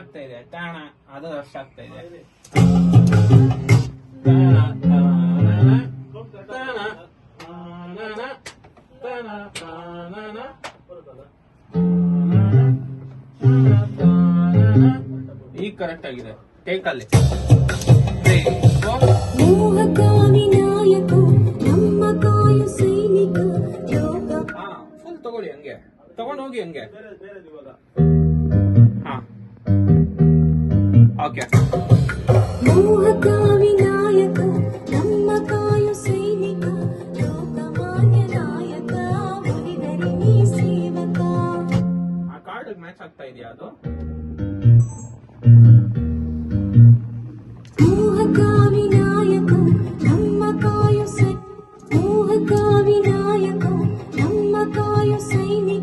ಆಗ್ತಾ ಇದೆ, ತಾಣ ಅದು ರಶ್ ಆಗ್ತಾ ಇದೆ. ಈಗ ಕರೆಕ್ಟ್ ಆಗಿದೆ. ಟೇಕಲ್ಲಿ ಫುಲ್ ತಗೊಳ್ಳಿ, ಹಂಗೆ ತಗೊಂಡು ಹೋಗಿ ಹಂಗೆ. ಹಾ ಓಕೆ. ಆ ಕಾರ್ಡ್ ಮ್ಯಾಚ್ ಆಗ್ತಾ ಇದೆಯಾ ಅದು?